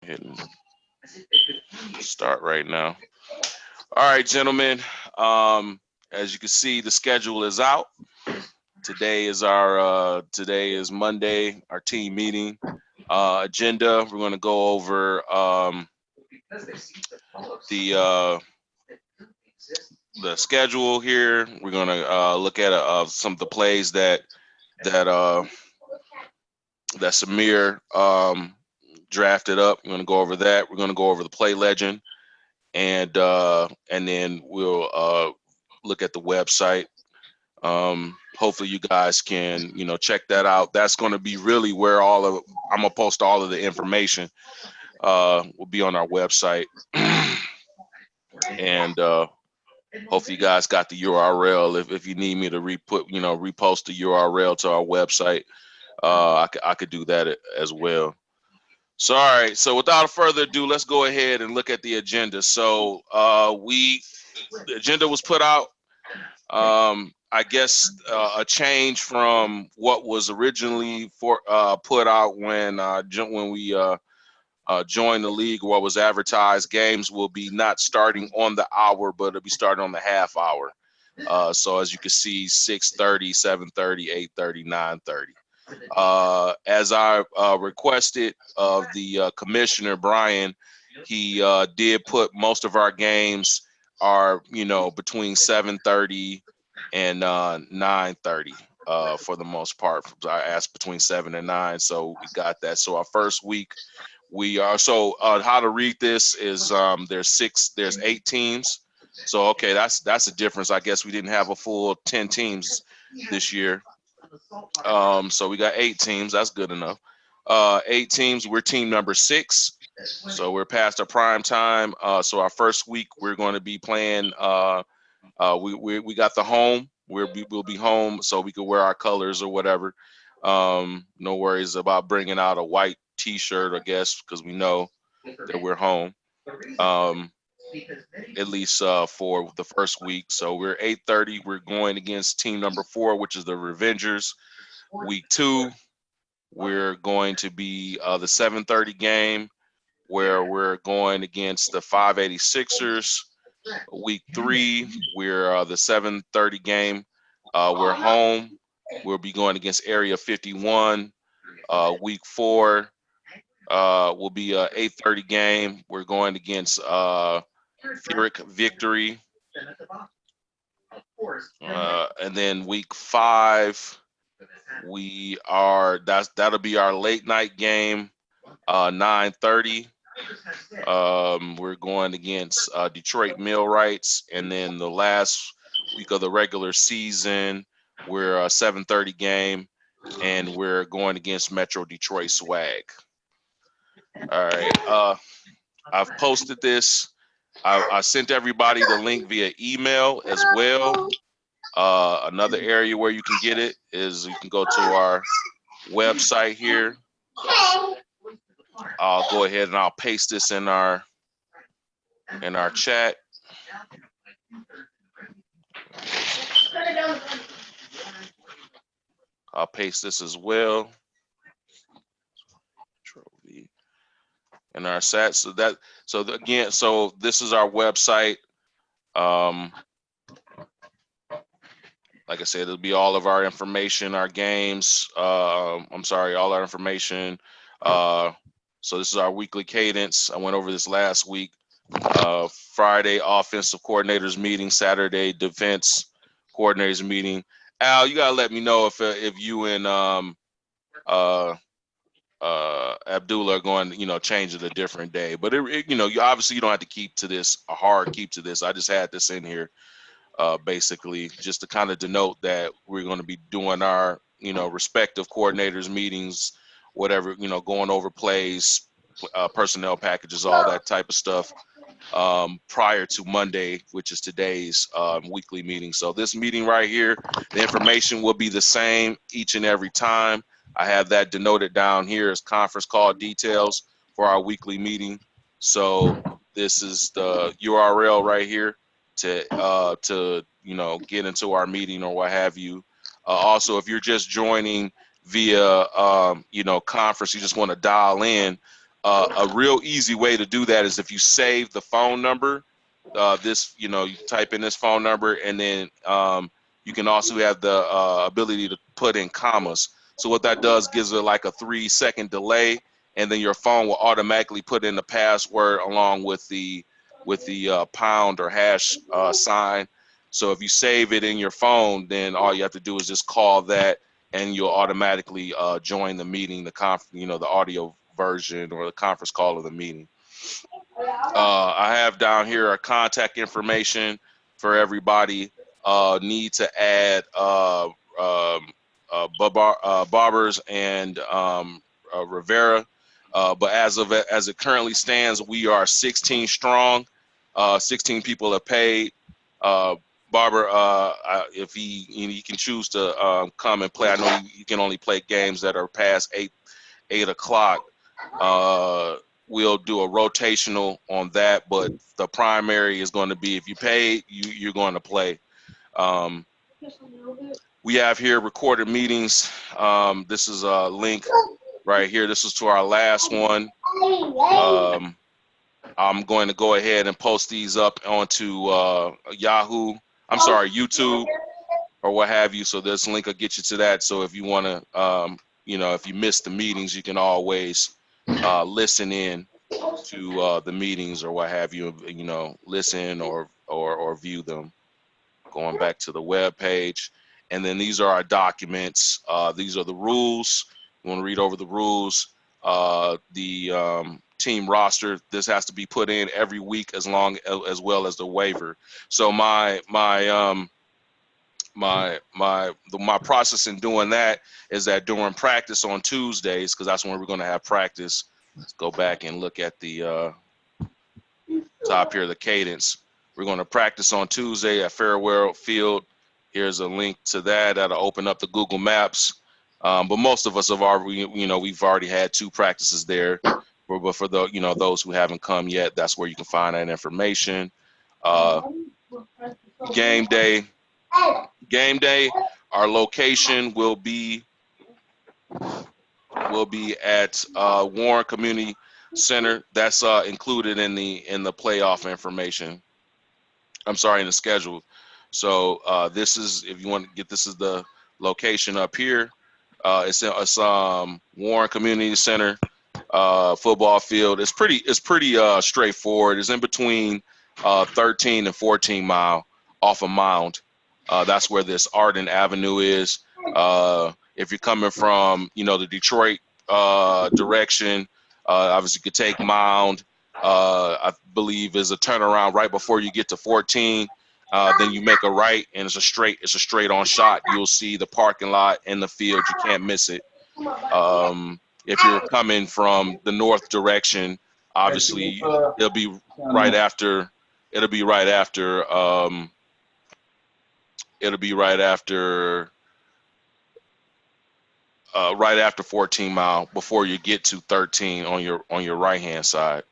Hit and start right now. All right, gentlemen. As you can see, the schedule is out. Today is Monday, our team meeting agenda. We're going to go over the uh, the schedule here. We're going to look at some of the plays that uh, that Samir drafted up. We're going to go over that. We're going to go over the play legend, and then we'll look at the website. Hopefully you guys can check that out. That's going to be really where I'm gonna post all of the information. Will be on our website, and hopefully you guys got the URL. If you need me to repost the URL to our website, I could do that as well. So all right, so without further ado, let's go ahead and look at the agenda. So the agenda was put out. I guess a change from what was originally put out when we joined the league. What was advertised, games will be not starting on the hour, but it'll be starting on the half hour. So as you can see, 6:30, 7:30, 8:30, 9:30. As I requested of the commissioner, Brian, he did put most of our games are between 7:30 and 9:30 for the most part. I asked between 7 and 9, so we got that. So our first week we are how to read this is there's 8 teams. So okay, that's a difference. I guess we didn't have a full 10 teams this year. So we got 8 teams. That's good enough. 8 teams. We're team number 6. So we're past our prime time. So our first week we're going to be playing. We got the home. We'll be home, so we could wear our colors or whatever. No worries about bringing out a white T-shirt, I guess, because we know that we're home. At least for the first week. So we're 8:30. We're going against team number 4, which is the Revengers. Week 2, we're going to be the 7:30 game, where we're going against the 586ers. Week 3, we're the 7:30 game. We're home. We'll be going against Area 51. Week 4 will be a 8:30 game. We're going against Furyk Victory. And then week 5, that'll be our late night game, 9:30. We're going against Detroit Millwrights, and then the last week of the regular season, we're a 7:30 game, and we're going against Metro Detroit Swag. All right, I've posted this. I sent everybody the link via email as well. Another area where you can get it is you can go to our website here. I'll go ahead and I'll paste this in our chat. I'll paste this as well. In our chat. So this is our website. Like I said, it'll be all of our information, our games. All our information. So this is our weekly cadence. I went over this last week. Friday, offensive coordinators meeting. Saturday, defense coordinators meeting. Al, you gotta let me know if you and Abdullah are going to change it a different day. But you obviously you don't have to keep to this a hard keep to this. I just had this in here basically just to kind of denote that we're going to be doing our respective coordinators meetings, whatever, going over plays, personnel packages, all that type of stuff prior to Monday, which is today's weekly meeting. So this meeting right here, the information will be the same each and every time. I have that denoted down here as conference call details for our weekly meeting. So this is the URL right here to get into our meeting or what have you. Also, if you're just joining via conference, you just want to dial in. A real easy way to do that is if you save the phone number. You type in this phone number, and then you can also have the ability to put in commas. So what that does gives it like a 3-second delay, and then your phone will automatically put in the password along with the pound or hash sign. So if you save it in your phone, then all you have to do is just call that, and you'll automatically join the meeting, the audio version or the conference call of the meeting. I have down here our contact information for everybody. Need to add Barbers and Rivera. But as it currently stands, we are 16 strong. 16 people have paid. Barber, if he can choose to come and play. I know you can only play games that are past 8 o'clock. We'll do a rotational on that, but the primary is going to be if you pay, you're going to play. We have here recorded meetings. This is a link right here. This is to our last one. I'm going to go ahead and post these up onto YouTube or what have you. So this link will get you to that. So if you want to, if you miss the meetings, you can always listen in to the meetings or what have you, listen or view them. Going back to the web page. And then these are our documents. These are the rules. You want to read over the rules. The team roster. This has to be put in every week as well as the waiver. So my process in doing that is that during practice on Tuesdays, because that's when we're going to have practice. Let's go back and look at the top here, the cadence. We're going to practice on Tuesday at Fairwell Field. Here's a link to that. That'll open up the Google Maps. But most of us have already, we've already had 2 practices there. But for the, those who haven't come yet, that's where you can find that information. Game day. Our location will be at Warren Community Center. That's included in the playoff information. I'm sorry, in the schedule. So this is, if you want to get, this is the location up here. It's Warren Community Center football field. It's pretty straightforward. It's in between 13 and 14 mile off a mound. That's where this Arden Avenue is. If you're coming from, the Detroit direction, obviously you could take Mound. I believe is a turnaround right before you get to 14. Then you make a right, and it's a straight on shot. You'll see the parking lot and the field. You can't miss it. If you're coming from the north direction, obviously it'll be right after. It'll be right after 14 mile before you get to 13 on your right hand side.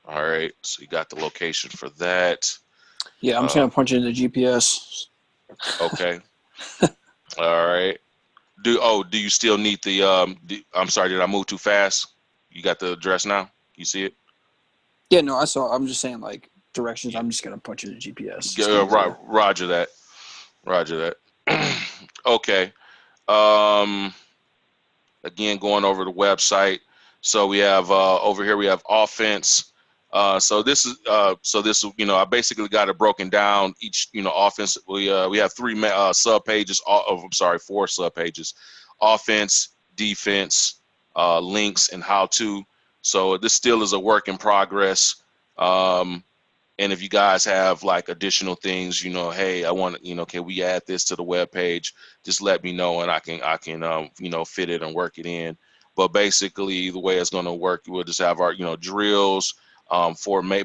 All right, so you got the location for that. Yeah, I'm just gonna punch it into GPS. Okay. All right. Do you still need the I'm sorry, did I move too fast? You got the address now? You see it? Yeah, no, I saw. I'm just saying like directions. I'm just gonna punch it into GPS. Roger that. Roger that. Okay. Again, going over the website. So we have over here we have offense. So this is I basically got it broken down. Each offense we have 3 sub pages. 4 sub pages: offense, defense, links, and how to. So this still is a work in progress. And if you guys have like additional things, hey, I want can we add this to the web page? Just let me know, and I can fit it and work it in. But basically, the way it's going to work, we'll just have our drills.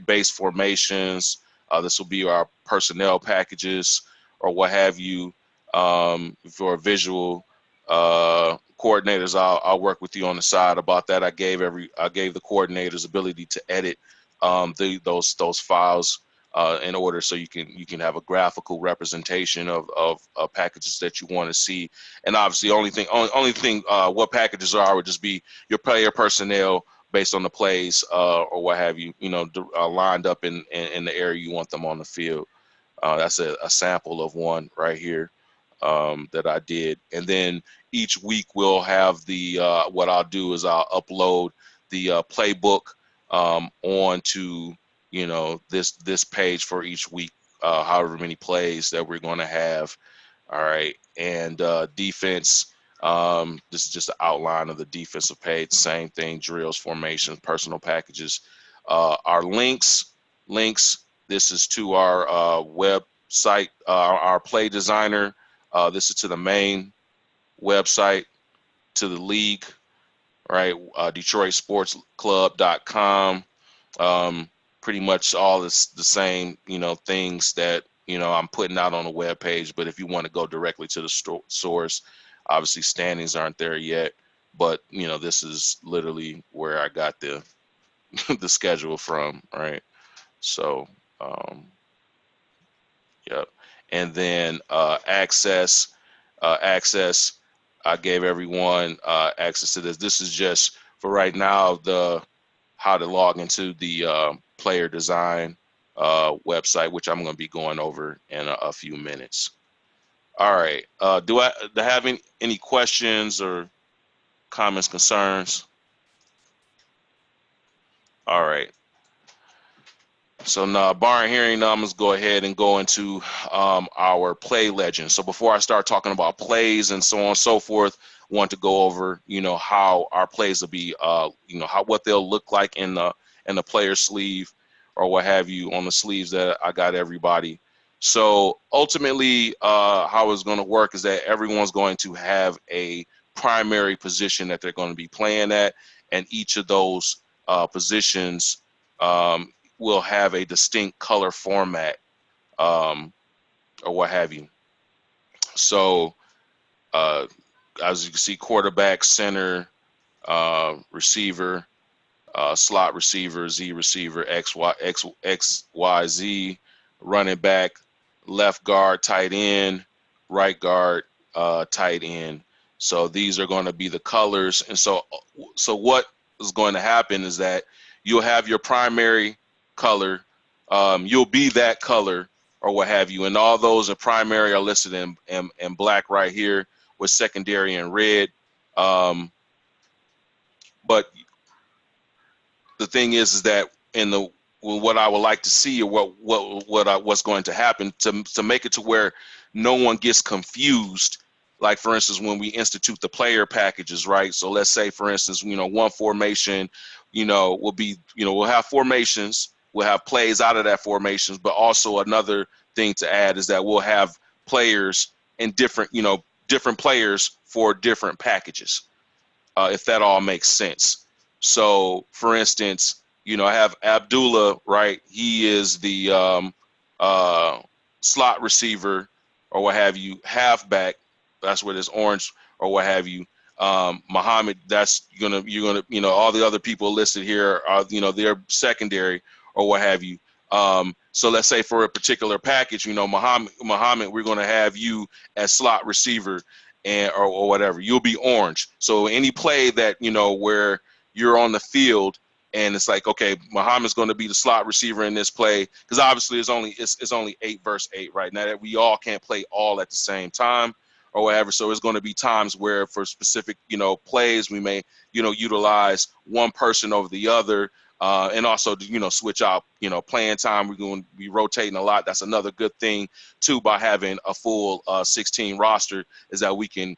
Base formations. This will be our personnel packages or what have you. For visual coordinators, I'll work with you on the side about that. I gave the coordinators ability to edit those files in order so you can have a graphical representation of packages that you want to see. And obviously, only thing what packages are would just be your player personnel based on the plays or what have you, lined up in the area you want them on the field. That's a sample of one right here that I did. And then each week we'll have the what I'll do is I'll upload the playbook onto this page for each week, however many plays that we're going to have. All right, and defense. This is just an outline of the defensive page. Same thing: drills, formations, personal packages. Our links. This is to our website, our play designer. This is to the main website, to the league, right? DetroitSportsClub.com. Pretty much all the same, things that, I'm putting out on the web page. But if you want to go directly to the source, obviously standings aren't there yet. But, this is literally where I got the the schedule from, right? So, yep. And then access. I gave everyone access to this. This is just for right now how to log into the player design website, which I'm going to be going over in a few minutes. All right. Do I have any questions or comments, concerns? All right. So now, barring hearing none, let's go ahead and go into our play legend. So before I start talking about plays and so on and so forth, I want to go over, how our plays will be, what they'll look like in the player sleeve or what have you on the sleeves that I got everybody. So ultimately, how it's going to work is that everyone's going to have a primary position that they're going to be playing at, and each of those positions will have a distinct color format or what have you. So as you can see, quarterback, center, receiver, slot receiver, Z receiver, X, Y, Z, running back, left guard, tight end, right guard, tight end. So these are going to be the colors. And so what is going to happen is that you'll have your primary color. You'll be that color or what have you. And all those are primary are listed in black right here with secondary in red. But the thing is that what I would like to see or what's going to happen to make it to where no one gets confused. Like for instance, when we institute the player packages, right? So let's say, for instance, one formation, will be, we'll have formations, we'll have plays out of that formations, but also another thing to add is that we'll have players in different players for different packages, if that all makes sense. So, for instance, I have Abdullah, right? He is the slot receiver or what have you, halfback. That's where there's orange or what have you. Muhammad, you're gonna, all the other people listed here are, they're secondary or what have you. So let's say for a particular package, Muhammad, we're going to have you as slot receiver or whatever. You'll be orange. So any play that, where you're on the field and it's like, okay, Muhammad's going to be the slot receiver in this play, because obviously it's only 8 versus 8 right now, that we all can't play all at the same time or whatever. So it's going to be times where for specific, plays, we may, utilize one person over the other. And also, switch out, playing time. We're going to be rotating a lot. That's another good thing, too, by having a full 16 roster, is that we can,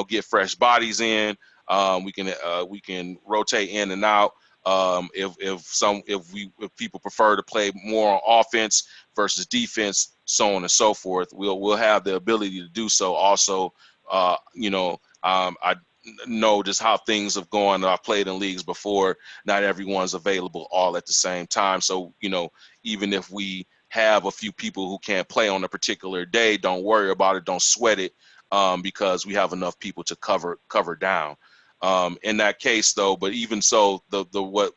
get fresh bodies in. We can rotate in and out. If people prefer to play more on offense versus defense, so on and so forth, we'll have the ability to do so. Also, I know just how things have gone. I've played in leagues before. Not everyone's available all at the same time. So, even if we have a few people who can't play on a particular day, don't worry about it. Don't sweat it, because we have enough people to cover down. In that case, though, but even so,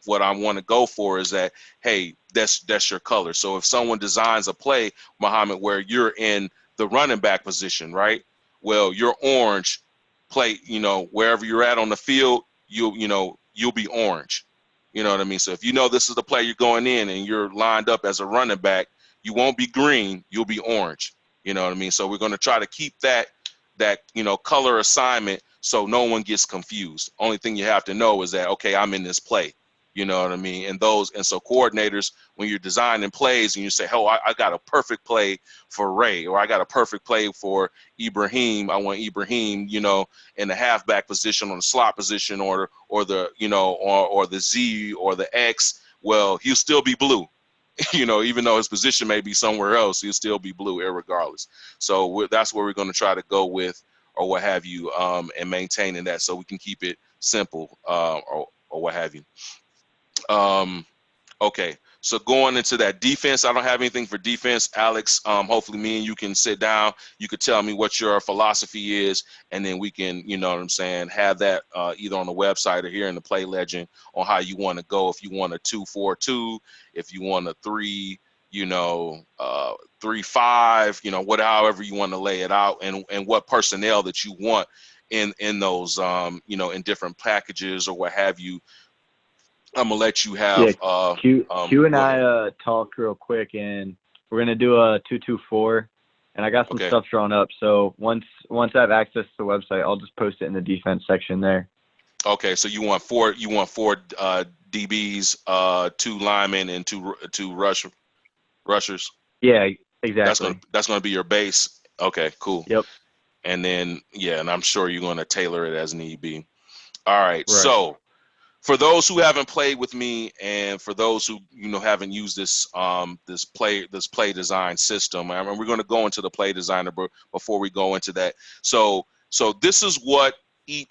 what I want to go for is that, hey, that's your color. So if someone designs a play, Muhammad, where you're in the running back position, right? Well, your orange play, wherever you're at on the field, you'll be orange. You know what I mean? So if you know this is the play you're going in and you're lined up as a running back, you won't be green, you'll be orange. You know what I mean? So we're going to try to keep that color assignment so no one gets confused. Only thing you have to know is that, okay, I'm in this play. You know what I mean? And so coordinators, when you're designing plays and you say, oh, I got a perfect play for Ray, or I got a perfect play for Ibrahim. I want Ibrahim, in the halfback position, on the slot position, or the, or the Z or the X. Well, he'll still be blue. Even though his position may be somewhere else, he'll still be blue irregardless. So that's where we're going to try to go with, or what have you, and maintaining that so we can keep it simple, or what have you. Okay, so going into that defense, I don't have anything for defense. Alex, hopefully me and you can sit down. You could tell me what your philosophy is, and then we can, have that either on the website or here in the Play Legend on how you want to go. If you want a 2-4-2, if you want a 3, 3-5, however you want to lay it out, and what personnel that you want in those, in different packages or what have you. I'm gonna let you have. Q and Go ahead. I talk real quick, and we're gonna do a 2-2-4, and I got some stuff drawn up. So once I have access to the website, I'll just post it in the defense section there. Okay, so you want four DBs, 2 linemen, and two rushers. Yeah, exactly. That's gonna be your base. Okay, cool. Yep. And then and I'm sure you're gonna tailor it as need be. All right. So for those who haven't played with me, and for those who haven't used this this play design system, I mean, we're going to go into the play designer, but before we go into that, so this is what a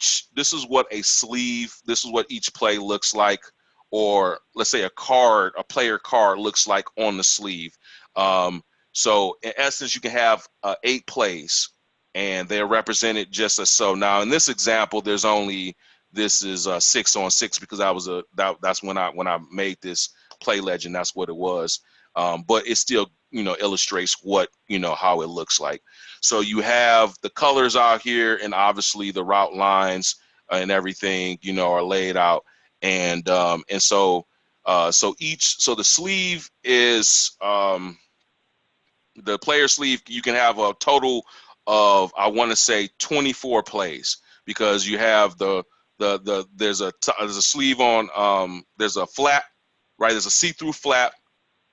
sleeve, this is what each play looks like, or let's say a player card looks like on the sleeve. So in essence, you can have 8 plays, and they're represented just as so. Now in this example, this is 6-on-6 because that's when I made this Play Legend. That's what it was. But it still, illustrates what, how it looks like. So you have the colors out here, and obviously the route lines and everything, are laid out. And so the sleeve is, the player sleeve, you can have a total of, I want to say, 24 plays, because you have there's a sleeve on, there's a flap, right? There's a see-through flap,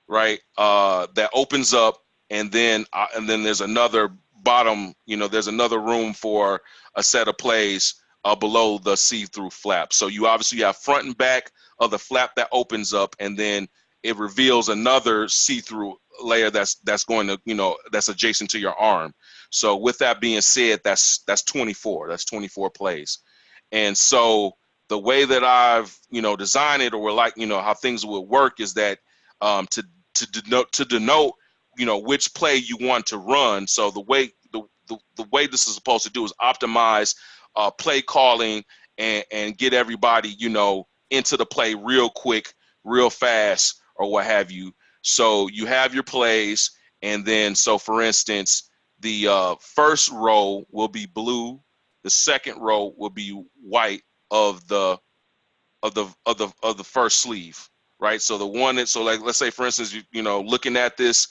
right? That opens up, and then there's another bottom, there's another room for a set of plays below the see-through flap. So you obviously have front and back of the flap that opens up, and then it reveals another see-through layer that's going to, that's adjacent to your arm. So with that being said, that's 24. That's 24 plays. And so the way that I've, designed it, or like, how things would work, is that to denote, which play you want to run. So the way this is supposed to do is optimize play calling, and get everybody, into the play real quick, real fast, or what have you. So you have your plays, and then, so for instance, the first row will be blue. The second row will be white of the first sleeve, right? So the one that, so like, let's say for instance, looking at this,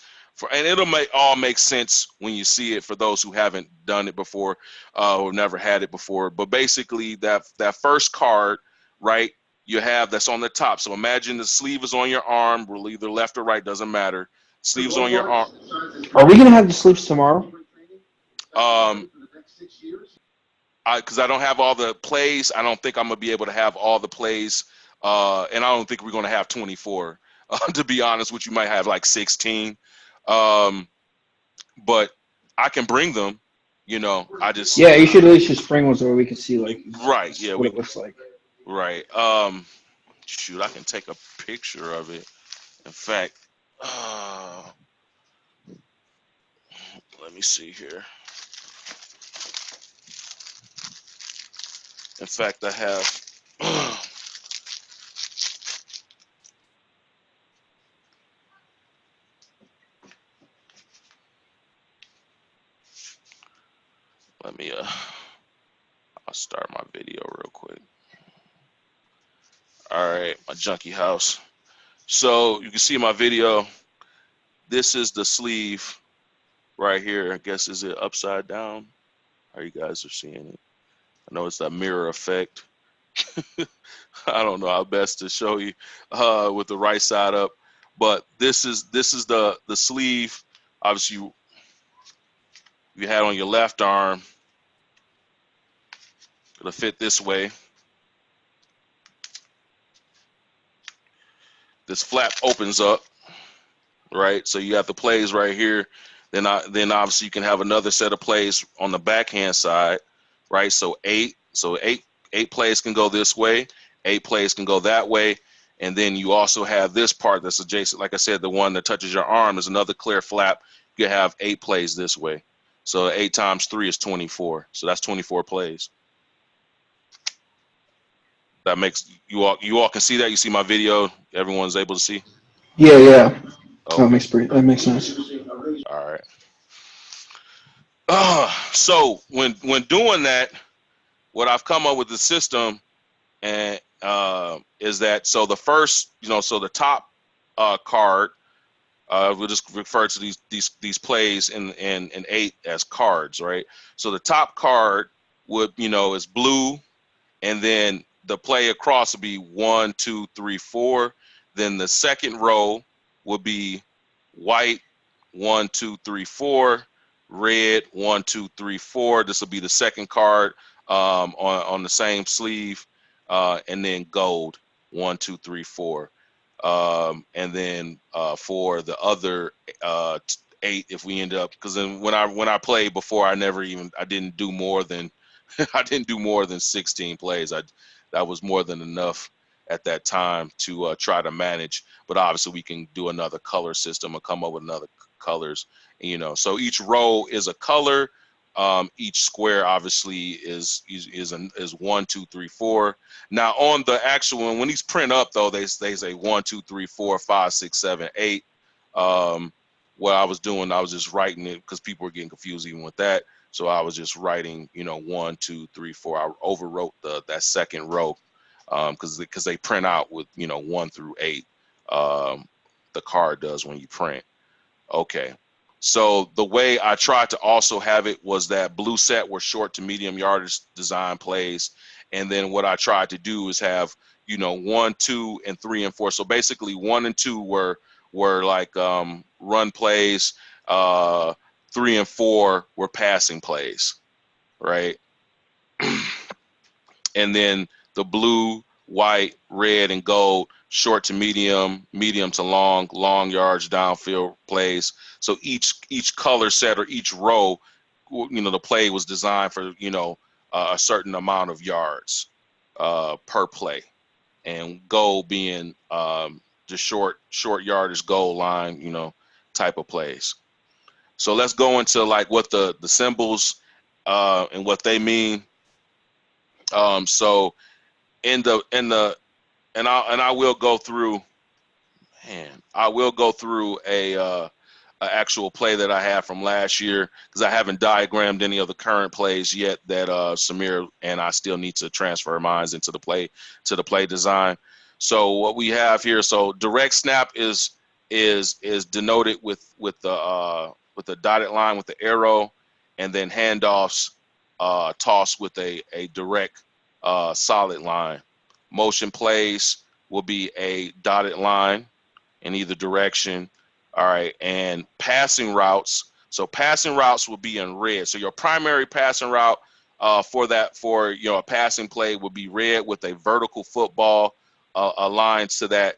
and it'll all make sense when you see it for those who haven't done it before, or never had it before. But basically, that first card, right, you have that's on the top. So imagine the sleeve is on your arm, will either left or right, doesn't matter. Sleeves on your arm. Are we gonna have the sleeves tomorrow? Because I don't have all the plays. I don't think I'm gonna be able to have all the plays, and I don't think we're gonna have 24. To be honest, which you might have like 16, but I can bring them. I just Yeah, you should at least just bring ones where we can see like right. Yeah, what it looks like. right. Shoot, I can take a picture of it. In fact, let me see here. In fact, I have. All right, my junkie house. So you can see my video. This is the sleeve right here. I guess is it upside down? How you guys are seeing it? I know it's that mirror effect. I don't know how best to show you with the right side up, but this is the sleeve. Obviously, you had on your left arm. It'll fit this way. This flap opens up, right? So you have the plays right here. Then obviously you can have another set of plays on the backhand side, right? So eight plays can go this way, 8 plays can go that way, and then you also have this part that's adjacent. Like I said, the one that touches your arm is another clear flap. You can have 8 plays this way. So 8 times 3 is 24. So that's 24 plays. That makes you all can see that. You see my video. Everyone's able to see. Yeah. Okay. That makes sense. All right. So when doing that, what I've come up with the system and is that so the first so the top card we'll just refer to these plays in 8 as cards, right? So the top card would is blue, and then the play across would be 1, 2, 3, 4. Then the second row would be white, 1, 2, 3, 4. Red, 1, 2, 3, 4. This will be the second card on the same sleeve, and then gold, 1, 2, 3, 4. And then for the other 8, if we end up, because then when I played before, I didn't do more than I didn't do more than 16 plays. That was more than enough at that time to try to manage. But obviously, we can do another color system and come up with another colors. So each row is a color. Each square obviously is 1, 2, 3, 4. Now on the actual one, when these print up though, they say 1, 2, 3, 4, 5, 6, 7, 8. What I was doing, I was just writing it because people were getting confused even with that. So I was just writing, 1, 2, 3, 4. I overwrote that second row because they print out with 1 through 8. The card does when you print. Okay. So the way I tried to also have it was that blue set were short to medium yardage design plays. And then what I tried to do is have, 1, 2, and 3 and 4. So basically 1 and 2 were like run plays. 3 and 4 were passing plays, right? And then the blue, white, red, and gold, short to medium, medium to long, long yards, downfield plays. So each color set or each row, the play was designed for a certain amount of yards per play, and goal being the short yardage goal line, type of plays. So let's go into like what the symbols and what they mean. So I will go through. Man, I will go through a actual play that I had from last year because I haven't diagrammed any of the current plays yet that Samir and I still need to transfer mines into the play design. So what we have here, so direct snap is denoted with the dotted line with the arrow, and then handoffs tossed with a direct solid line. Motion plays will be a dotted line in either direction. All right, and passing routes. So passing routes will be in red. So your primary passing route for a passing play would be red with a vertical football aligned to that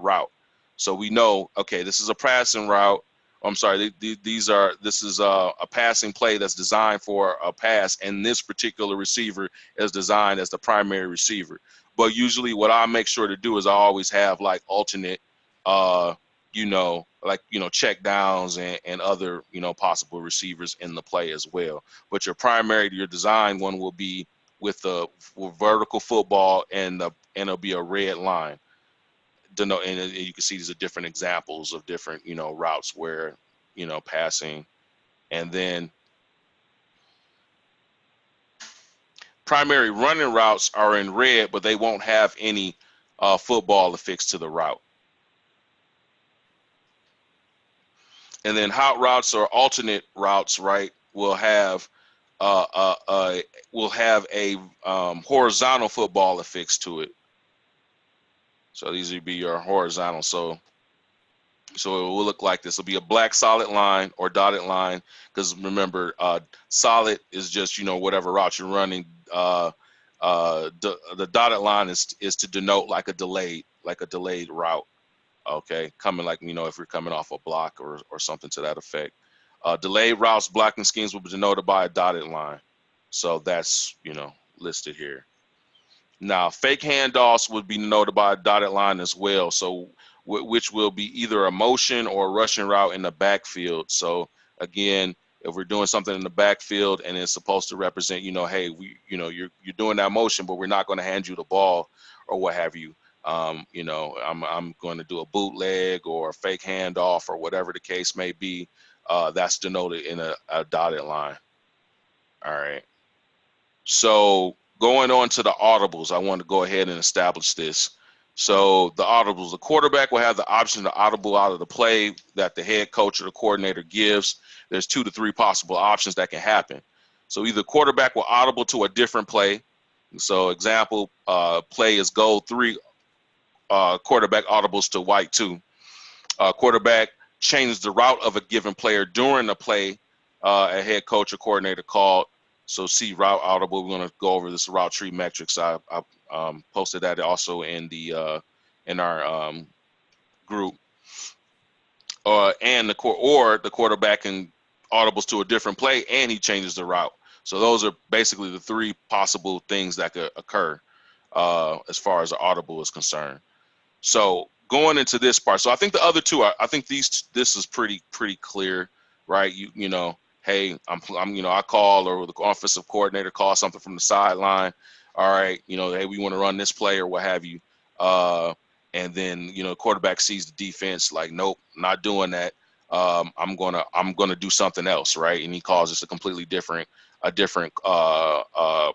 route. So we know, okay, this is a passing route. I'm sorry, this is a passing play that's designed for a pass, and this particular receiver is designed as the primary receiver. But usually what I make sure to do is I always have like alternate, check downs and other, possible receivers in the play as well. But your design one will be with vertical football and it'll be a red line. And you can see these are different examples of different, routes where, passing. And then primary running routes are in red, but they won't have any football affixed to the route. And then hot routes or alternate routes, right, will have a horizontal football affixed to it. So these would be your horizontal. So it will look like this. It'll be a black solid line or dotted line, because remember, solid is just, you know, whatever route you're running. The dotted line is to denote like a delayed route. Okay, coming like, you know, if you're coming off a block or something to that effect. Delayed routes, blocking schemes will be denoted by a dotted line. So that's, you know, listed here. Now, fake handoffs would be denoted by a dotted line as well. So which will be either a motion or a rushing route in the backfield. So again, if we're doing something in the backfield and it's supposed to represent, you know, hey, you're doing that motion, but we're not going to hand you the ball or what have you. You know, I'm going to do a bootleg or a fake handoff or whatever the case may be. That's denoted in a dotted line. All right. So going on to the audibles, I want to go ahead and establish this. So the audibles, the quarterback will have the option to audible out of the play that the head coach or the coordinator gives. There's 2 to 3 possible options that can happen. So either quarterback will audible to a different play. So example, play is goal 3, quarterback audibles to white 2. Quarterback changes the route of a given player during the play a head coach or coordinator called. So see route audible. We're going to go over this route tree metrics. I posted that also in the in our group. And the quarterback can audibles to a different play and he changes the route. So those are basically the 3 possible things that could occur as far as the audible is concerned. So going into this part, so I think the other 2 are, I think this is pretty clear, right? You know, hey, I'm you know, I call, or the offensive coordinator calls something from the sideline. All right, you know, hey, we want to run this play or what have you. And then, you know, quarterback sees the defense like, nope, not doing that. I'm gonna do something else, right? And he calls this a completely different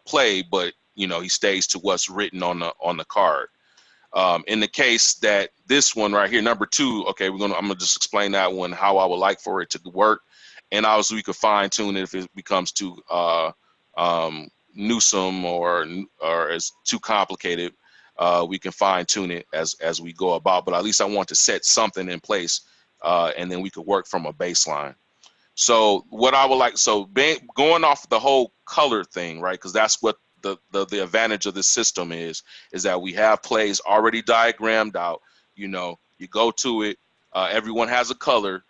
play, but you know, he stays to what's written on the card. In the case that this one right here, number 2, okay, I'm gonna just explain that one, how I would like for it to work, and obviously we could fine tune it if it becomes too newsome or as too complicated. We can fine tune it as we go about, but at least I want to set something in place, and then we could work from a baseline. So what I would like, going off the whole color thing, right? Because that's what the advantage of this system is that we have plays already diagrammed out. You know, you go to it, everyone has a color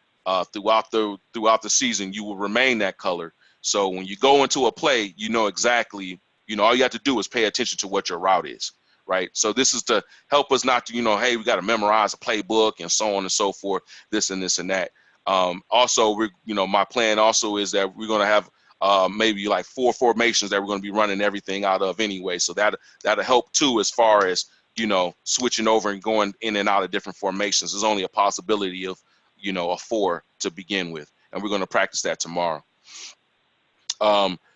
throughout the season. You will remain that color. So when you go into a play, you know exactly, you know, all you have to do is pay attention to what your route is, right? So this is to help us not to, you know, hey, we got to memorize a playbook and so on and so forth, this and that. Also, my plan also is that we're going to have maybe like 4 formations that we're going to be running everything out of anyway. So that'll help too, as far as, you know, switching over and going in and out of different formations. There's only a possibility of, you know, a 4 to begin with, and we're going to practice that tomorrow.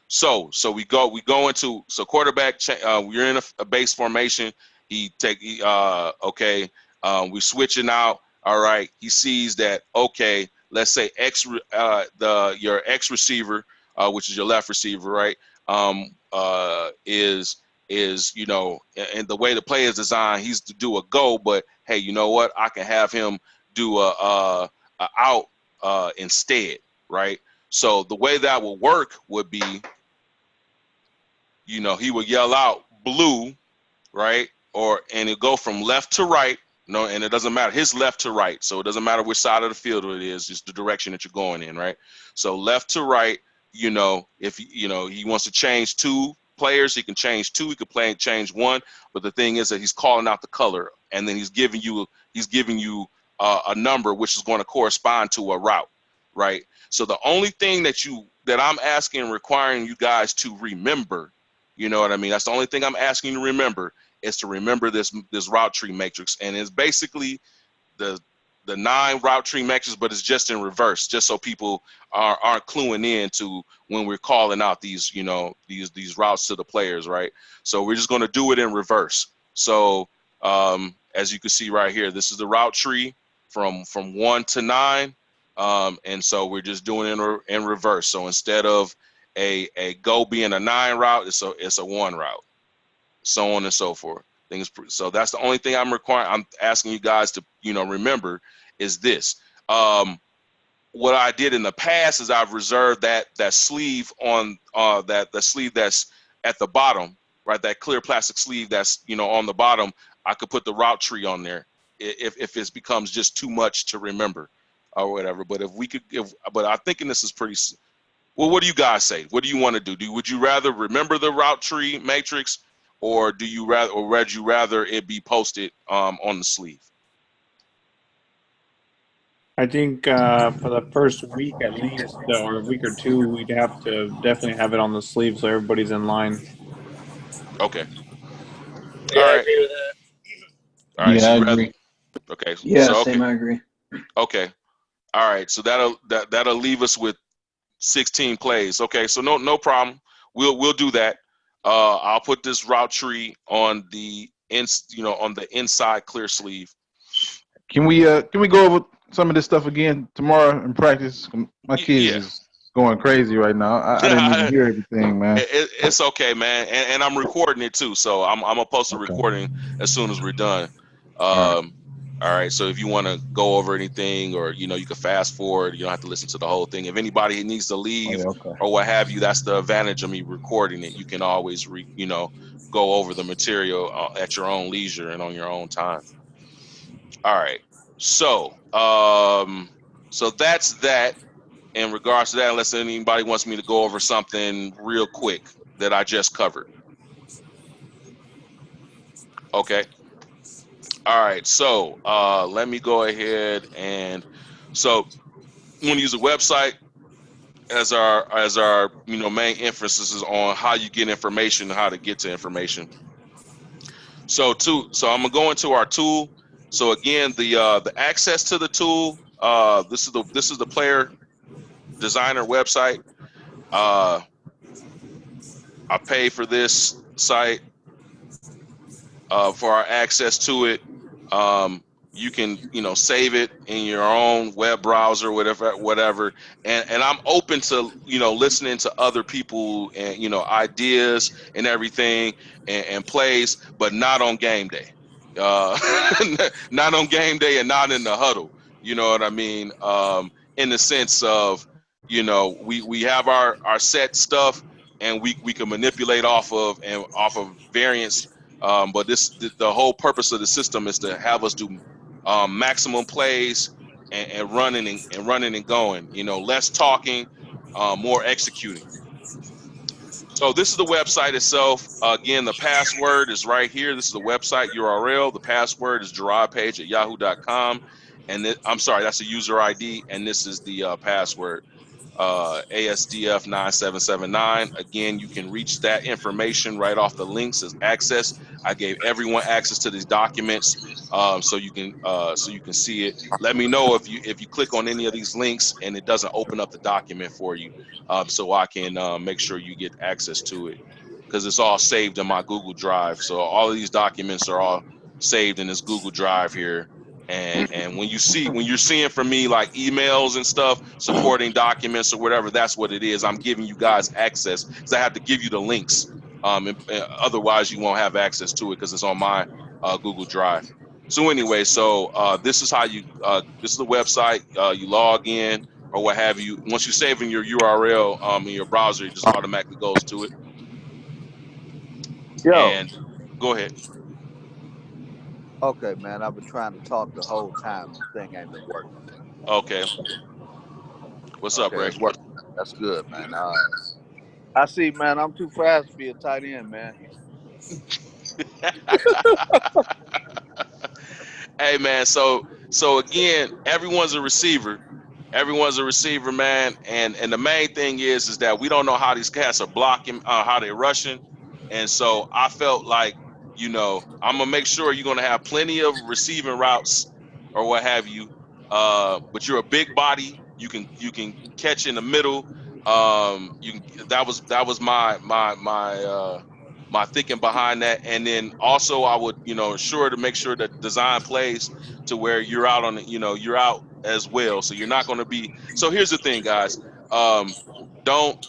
So we go into, so quarterback, we're in a base formation. Okay, we're switching out. All right, he sees that, okay, let's say your X receiver, which is your left receiver, right, is, you know, and the way the play is designed, he's to do a go, but hey, you know what, I can have him do a out instead, right? So the way that will work would be, you know, he would yell out blue, right? And it go from left to right. No, and it doesn't matter, his left to right. So it doesn't matter which side of the field it is, just the direction that you're going in, right? So left to right, you know, if you know he wants to change 2 players, he can change 2, he could change 1. But the thing is that he's calling out the color, and then he's giving you a number which is going to correspond to a route, right? So the only thing that I'm asking and requiring you guys to remember, you know what I mean? That's the only thing I'm asking you to remember, is to remember this route tree matrix. And it's basically the the 9 route tree metrics, but it's just in reverse, just so people aren't cluing in to when we're calling out these, you know, these routes to the players, right? So we're just going to do it in reverse. So as you can see right here, this is the route tree from 1 to 9, and so we're just doing it in reverse. So instead of a go being a 9 route, it's a 1 route, so on and so forth. So that's the only thing I'm asking you guys to, you know, remember is this. What I did in the past is I've reserved that sleeve on the sleeve that's at the bottom, right? That clear plastic sleeve that's, you know, on the bottom. I could put the route tree on there if it becomes just too much to remember or whatever. But but I'm thinking this is pretty. Well, what do you guys say? What do you want to do? Would you rather remember the route tree matrix, or would you rather it be posted on the sleeve? I think for the first week at least, or a week or two, we'd have to definitely have it on the sleeve so everybody's in line. Okay. Yeah, All I right. agree with that. All right. Yeah, So I you rather? agree. Okay. Yeah, So same. okay. I agree. Okay. All right. So that'll leave us with 16 plays. Okay. So no problem. We'll do that. I'll put this route tree on the on the inside clear sleeve. Can we go over some of this stuff again tomorrow in practice? My kids Yeah. is going crazy right now. I didn't even hear everything, man. It's okay, man, and I'm recording it too, so I'm gonna post a Okay. recording as soon as we're done. All All right. So if you want to go over anything, or you can fast forward, you don't have to listen to the whole thing. If anybody needs to Oh, leave yeah, okay. or what have you, that's the advantage of me recording it. You can always go over the material at your own leisure and on your own time. All right. So so that's that. In regards to that, unless anybody wants me to go over something real quick that I just covered. Okay. All right. So let me go ahead and so we want to use a website as our main emphasis on how you get information and how to get to information. So I'm gonna go into our tool. So again, the access to the tool. This is the player designer website. Uh, I pay for this site for our access to it. You can save it in your own web browser, whatever. And I'm open to listening to other people and ideas and everything and plays, but not on game day. Uh, not on game day and not in the huddle. You know what I mean? In the sense of we have our set stuff and we can manipulate off of variants, but the whole purpose of the system is to have us do maximum plays and running and going. Less talking, more executing. So this is the website itself. Again, the password is right here. This is the website URL. The password is gerardpage@yahoo.com, and I'm sorry, that's a user ID, and this is the password. ASDF 9779. Again, you can reach that information right off the links as access. I gave everyone access to these documents, so you can see it. Let me know if you click on any of these links and it doesn't open up the document for you, so I can make sure you get access to it, because it's all saved in my Google Drive. So all of these documents are all saved in this Google Drive here. And when you're seeing from me like emails and stuff, supporting documents or whatever, that's what it is. I'm giving you guys access because I have to give you the links. And otherwise you won't have access to it because it's on my Google Drive. So anyway, this is how this is the website. You log in or what have you. Once you save in your URL in your browser, it just automatically goes to it. Yo, And go ahead. okay, man. I've been trying to talk the whole time. This thing ain't been working. Okay. What's up, Okay, Ray? it's working. That's good, man. I see, man. I'm too fast to be a tight end, man. Hey man, so again, everyone's a receiver. Everyone's a receiver, man. And the main thing is that we don't know how these cats are blocking, how they're rushing. And so I felt like, I'm gonna make sure you're gonna have plenty of receiving routes or what have you. But you're a big body. You can catch in the middle. That was my thinking behind that. And then also I would ensure to make sure that design plays to where you're out on the, you're out as well. So you're not going to be. So here's the thing, guys. Don't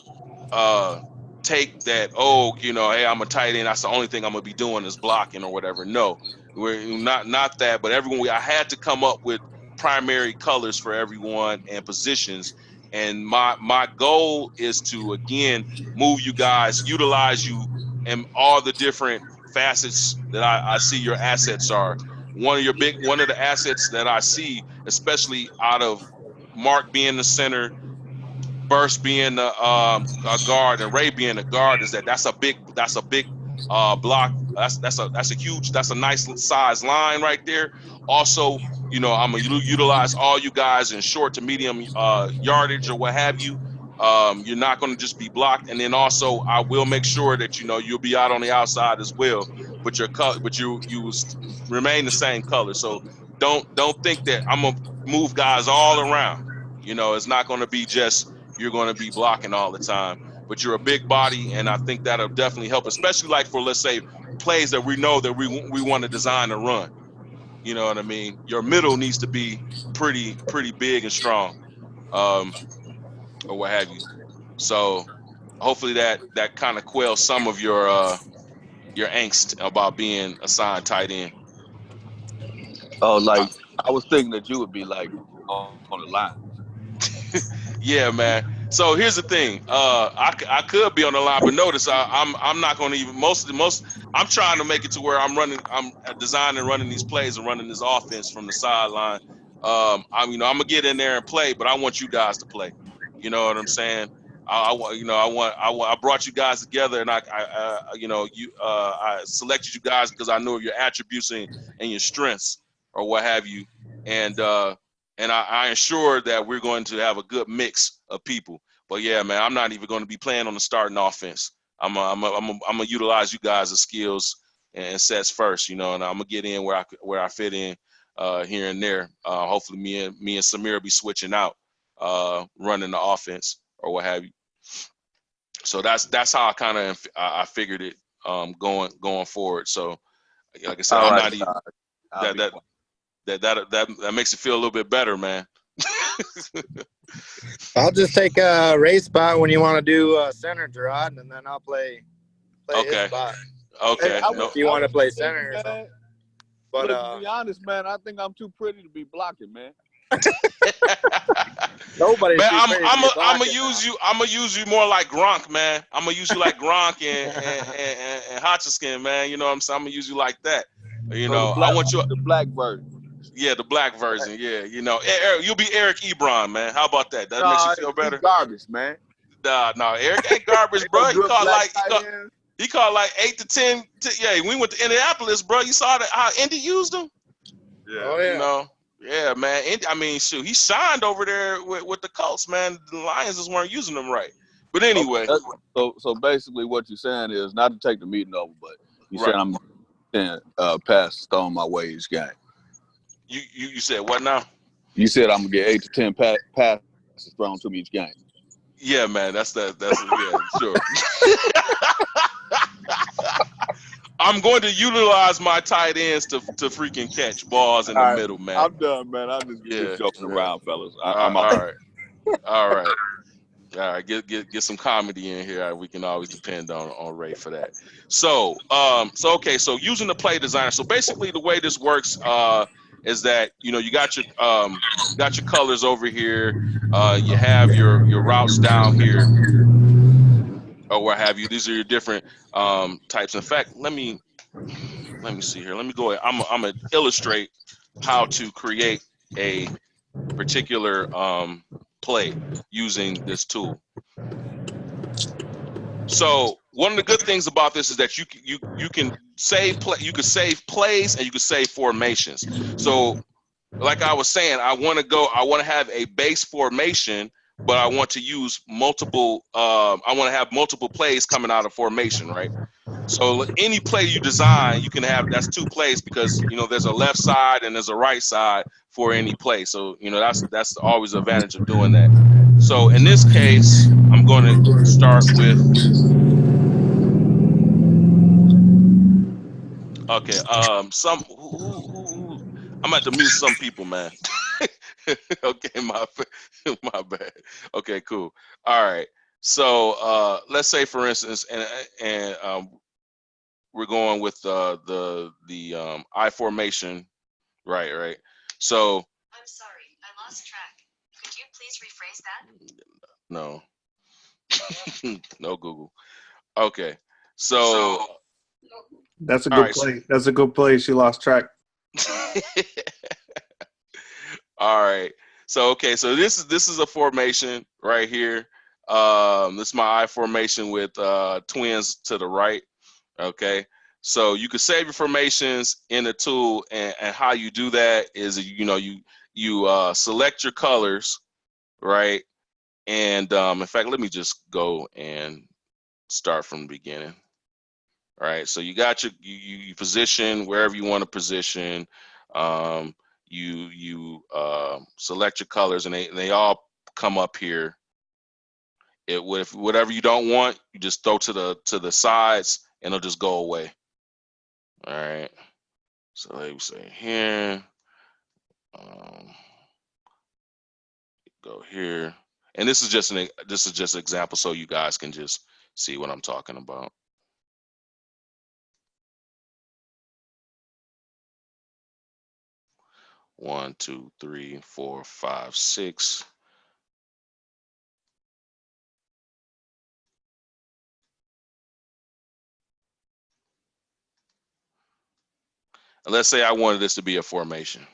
take that, oh, hey, I'm a tight end, that's the only thing I'm gonna be doing is blocking or whatever. No, we're not that, but everyone, I had to come up with primary colors for everyone and positions. And my goal is to again move you guys, utilize you and all the different facets that I see your assets are. One of the assets that I see, especially out of Mark being the center, Burst being the a guard, and Ray being a guard, is that's a big block. That's a nice size line right there. Also, I'm gonna utilize all you guys in short to medium yardage or what have you. You're not gonna just be blocked, and then also I will make sure that you'll be out on the outside as well. But you remain the same color. So don't think that I'm gonna move guys all around. It's not gonna be just you're going to be blocking all the time, but you're a big body, and I think that'll definitely help, especially like for, let's say, plays that we know that we want to design and run. You know what I mean? Your middle needs to be pretty big and strong, or what have you. So hopefully that kind of quells some of your angst about being assigned tight end. Oh, like I was thinking that you would be like on the line. Yeah, man. So here's the thing. I could be on the line, but notice I'm not going to even most. I'm trying to make it to where I'm designing, running these plays and running this offense from the sideline. I'm gonna get in there and play, but I want you guys to play. You know what I'm saying? I brought you guys together, and I selected you guys because I know of your attributes and your strengths or what have you, and I ensure that we're going to have a good mix of people. But yeah, man, I'm not even going to be playing on the starting offense. I'm gonna utilize you guys' skills and sets first, and I'm gonna get in where I fit in here and there. Hopefully, me and Samir will be switching out, running the offense or what have you. So that's how I figured it going forward. So like I said, I'm not even that makes it feel a little bit better, man. I'll just take a Ray's spot when you want to do center, Gerard, and then I'll play his spot. Okay. If you want to play center or something. But to be honest, man, I think I'm too pretty to be blocking, man. Nobody's man, too pretty to be I'm blocking, gonna use you more like Gronk, man. I'm gonna use you like Gronk and Hutchinson, man. You know what I'm saying? I'm gonna use you like that. I want you the black version. Yeah, the black version. Yeah, you'll be Eric Ebron, man. How about that? That makes you feel better. He's garbage, man. No, Eric ain't garbage, bro. He caught like 8 to 10. Yeah, we went to Indianapolis, bro. You saw how Indy used him. Yeah. Oh, yeah. Yeah, man. I mean, shoot, he shined over there with the Colts, man. The Lions just weren't using them right. But anyway. Okay, so basically, what you're saying is not to take the meeting over, but you said I'm going to pass thrown my way each game. You said what now? You said I'm gonna get 8 to 10 passes thrown to me each game. Yeah, man. That's yeah, sure. I'm going to utilize my tight ends to freaking catch balls in the middle, man. I'm done, man. I'm just joking around, fellas. I'm all right. All right. Get some comedy in here. We can always depend on Ray for that. So okay. So using the play designer. So basically, the way this works is that you got your colors over here. You have your routes down here, or what have you. These are your different types. In fact, let me see here. Let me go ahead. I'm gonna illustrate how to create a particular play using this tool. So one of the good things about this is that you can save plays and you can save formations. So like I was saying, I want to have a base formation but I want to use multiple. I want to have multiple plays coming out of formation, right? So any play you design, you can have that's two plays because there's a left side and there's a right side for any play. So that's always the advantage of doing that. So in this case, I'm going to start with okay. Who I'm at to mute some people, man. Okay, my bad. Okay, cool. All right. So let's say for instance, and we're going with the I formation, right. So I'm sorry, I lost track. Could you please rephrase that? no, no Google. Okay, so That's a all good right. play. That's a good play. She lost track. All right. So okay, so this is a formation right here. This is my I formation with twins to the right. Okay. So you can save your formations in the tool, and how you do that is you select your colors, right? And in fact, let me just go and start from the beginning. All right. So you got you position wherever you want to position. You select your colors, and they all come up here. It with whatever you don't want, you just throw to the sides, and it'll just go away. All right. So let me say here, go here, and this is just an example, so you guys can just see what I'm talking about. One, two, three, four, five, six. And let's say I wanted this to be a formation,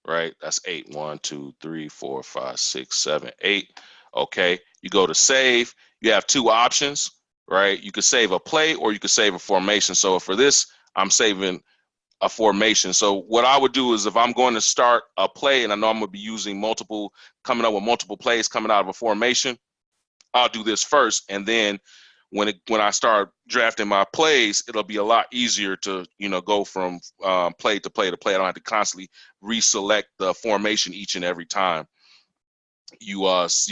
right? That's 8. 1, 2, 3, 4, 5, 6, 7, 8. Okay. You go to save. You have two options, right? You could save a play or you could save a formation. So for this, I'm saving a formation. So what I would do is if I'm going to start a play and I know I'm going to be using coming up with multiple plays coming out of a formation, I'll do this first, and then when I start drafting my plays, it'll be a lot easier to go from play to play to play. I don't have to constantly reselect the formation each and every time. You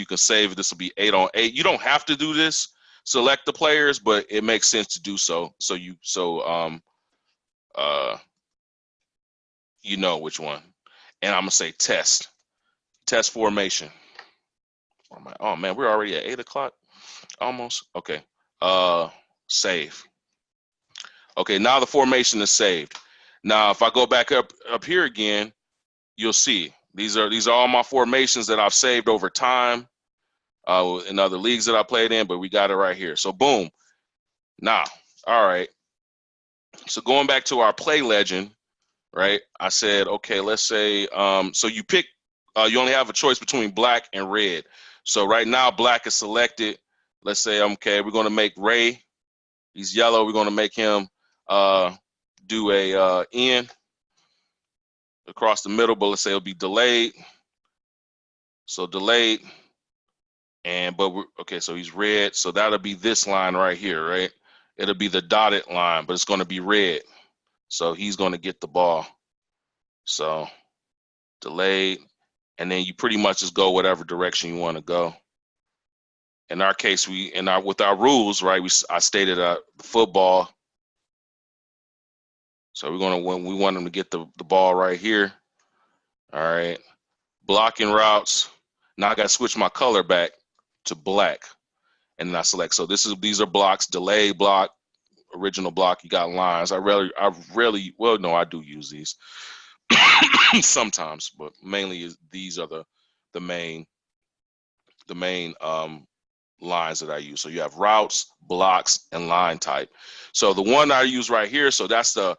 can save. This will be 8 on 8. You don't have to do this. Select the players, but it makes sense to do so. So you know which one. And I'm gonna say test formation. Oh man, we're already at 8 o'clock. Almost. Okay. Save. Okay, now the formation is saved. Now, if I go back up here again, you'll see these are all my formations that I've saved over time in other leagues that I played in, but we got it right here. So boom. Now, all right. So going back to our play legend, right? I said, okay, let's say so you pick you only have a choice between black and red. So right now black is selected. Let's say, okay, we're going to make Ray, he's yellow, we're going to make him do a N across the middle, but let's say it'll be delayed. So delayed, okay, so he's red. So that'll be this line right here, right? It'll be the dotted line, but it's going to be red. So he's going to get the ball. So delayed, and then you pretty much just go whatever direction you want to go. In our case, with our rules, right? I stated football. So we want them to get the ball right here. All right. Blocking routes. Now I got to switch my color back to black, and then I select. So these are blocks: delay block, original block. You got lines. I do use these sometimes, but mainly these are the main lines that I use. So you have routes, blocks, and line type. So the one I use right here, so that's a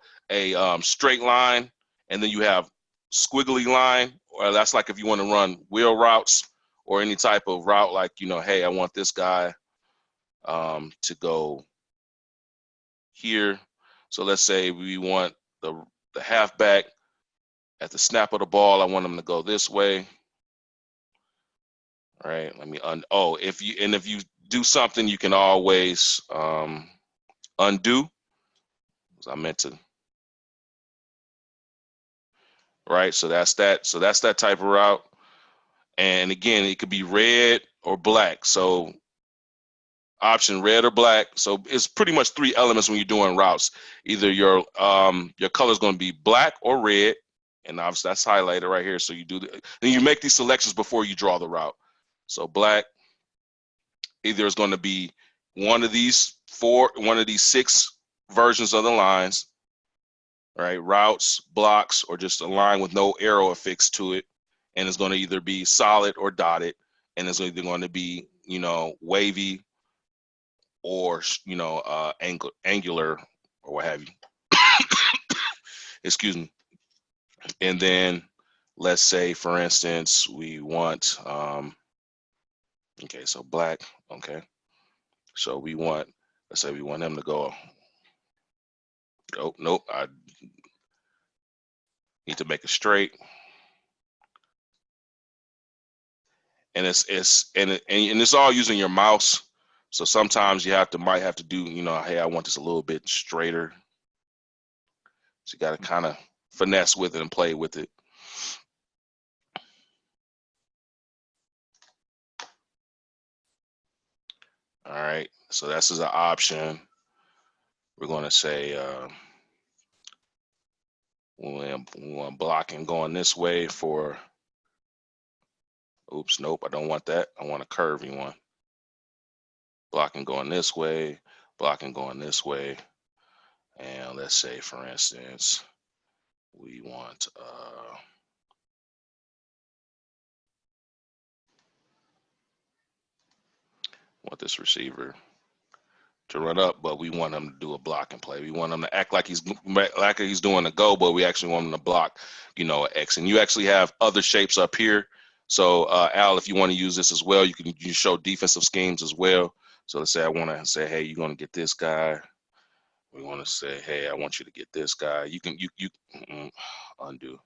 straight line, and then you have squiggly line, or that's like if you want to run wheel routes or any type of route, like hey, I want this guy to go here. So let's say we want the halfback at the snap of the ball. I want him to go this way. All right, let me if you do something, you can always undo. I meant to. Right, so that's that. So that's that type of route. And again, it could be red or black. So option red or black. So it's pretty much 3 elements when you're doing routes. Either your color is going to be black or red, and obviously that's highlighted right here. So you do then you make these selections before you draw the route. So black, either it's going to be one of these 6 versions of the lines, right? Routes, blocks, or just a line with no arrow affixed to it, and it's going to either be solid or dotted, and it's either going to be wavy or angular or what have you. Excuse me. And then let's say, for instance, we want okay, so black. Okay, so let's say we want him to go. Oh nope, I need to make it straight. And it's all using your mouse. So sometimes you might have to do, hey, I want this a little bit straighter. So you got to kind of finesse with it and play with it. All right, so this is an option. We're going to say we want blocking going this way for, oops, nope, I don't want that. I want a curvy one. Blocking going this way, blocking going this way. And let's say, for instance, we want this receiver to run up, but we want him to do a block and play. We want him to act like he's doing a go, but we actually want him to block, an X. And you actually have other shapes up here. So Al, if you want to use this as well, you show defensive schemes as well. So let's say I want to say, hey, you're going to get this guy. We want to say, hey, I want you to get this guy. You can undo.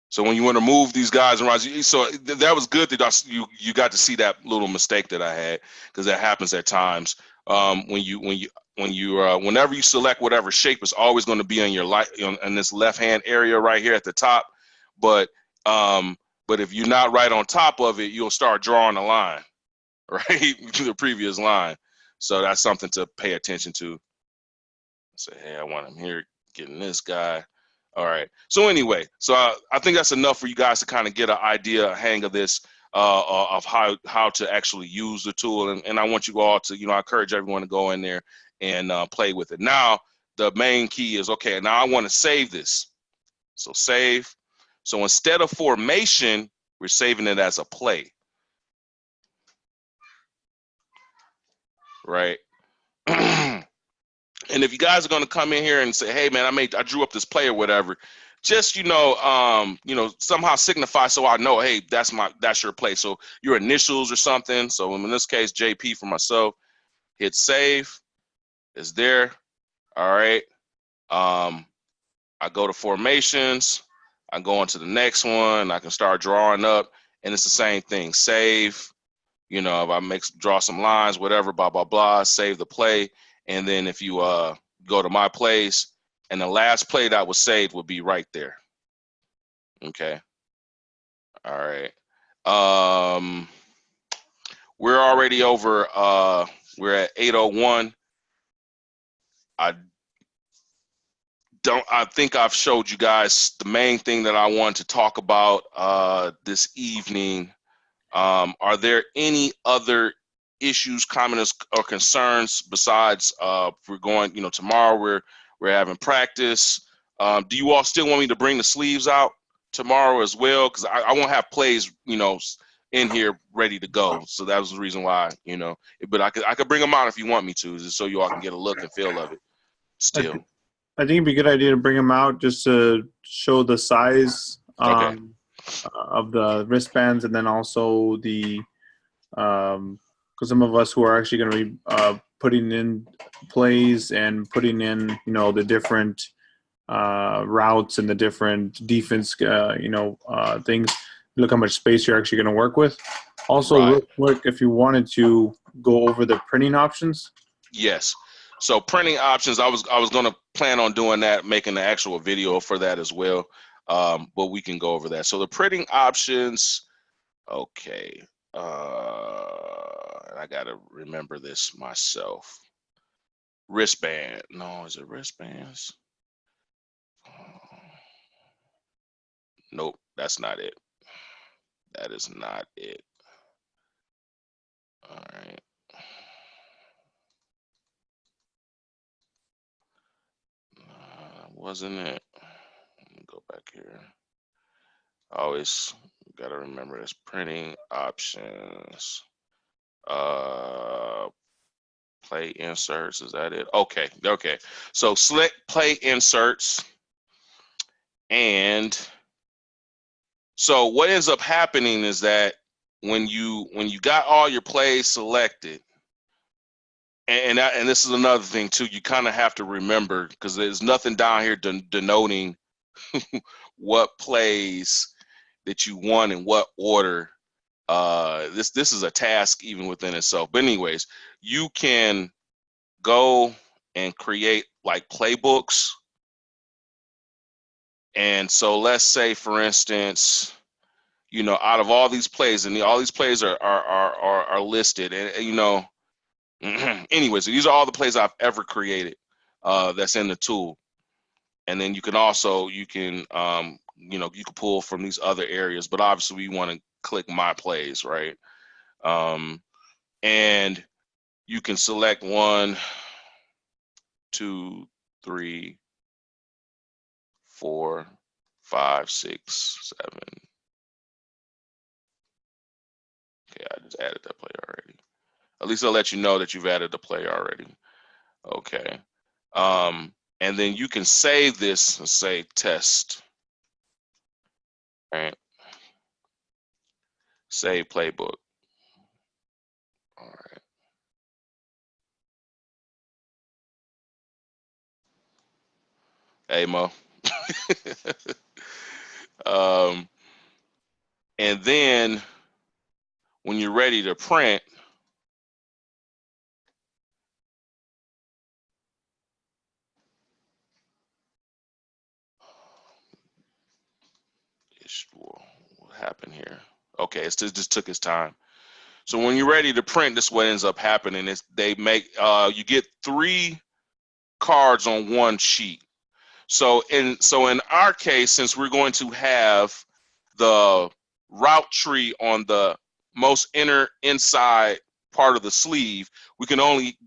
So when you want to move these guys around, so that was good that you got to see that little mistake that I had, because that happens at times. Whenever you select whatever shape, it's always going to be on your in this left hand area right here at the top. But if you're not right on top of it, you'll start drawing a line, right, to the previous line. So that's something to pay attention to. Say, hey, I want him here, getting this guy. All right. So anyway, so I think that's enough for you guys to kind of get an idea, a hang of this, of how to actually use the tool. And I want you all to, I encourage everyone to go in there and play with it. Now, the main key is, okay, now I want to save this. So save. So instead of formation, we're saving it as a play. Right. And if you guys are going to come in here and say, hey, man, I drew up this play or whatever, just, somehow signify so I know, hey, that's your play. So your initials or something. So in this case, JP for myself, hit save. It's there. All right. I go to formations. I go into the next one. I can start drawing up, and it's the same thing. Save. If I draw some lines, whatever, blah, blah, blah, save the play. And then if you go to my plays, and the last play that was saved would be right there. Okay. All right. We're already over. We're at 8:01. I think I've showed you guys the main thing that I wanted to talk about this evening. Are there any other issues, comments, or concerns besides we're going, tomorrow we're having practice. Do you all still want me to bring the sleeves out tomorrow as well? Because I won't have plays, in here ready to go. So that was the reason why, but I could bring them out if you want me to, just so you all can get a look and feel of it still. I think it'd be a good idea to bring them out just to show the size Okay. of the wristbands, and then also the because some of us who are actually going to be putting in plays and putting in the different routes and the different defense, things. Look how much space you're actually going to work with. Also, Right. real quick, if you wanted to go over the printing options. Yes. So printing options, I was going to plan on doing that, making the actual video for that as well. But we can go over that. So the printing options, okay. I got to remember this myself. Wristband. No, is it wristbands? Nope, that's not it. That is not it. All right. Wasn't it? Let me go back here. Always got to remember this. Printing options. Play inserts. Is that it? Okay. So select play inserts. And so what ends up happening is that when you got all your plays selected, and this is another thing too, you kind of have to remember, because there's nothing down here denoting what plays that you want in what order. This is a task even within itself. But anyways, you can go and create like playbooks. And so let's say, for instance, out of all these plays, and all these plays are listed, and anyways, these are all the plays I've ever created that's in the tool. And then you can pull from these other areas, but obviously we want to click my plays, right? And you can select 1, 2, 3, 4, 5, 6, 7. Okay, I just added that play already. At least I'll let you know that you've added the play already. Okay. And then you can save this and say test. All right. Save playbook. All right. Hey, Mo. And then when you're ready to print, what happened here? Okay, it just took its time. So when you're ready to print, this is what ends up happening is they make you get 3 cards on one sheet. So in our case, since we're going to have the route tree on the most inside part of the sleeve, we can only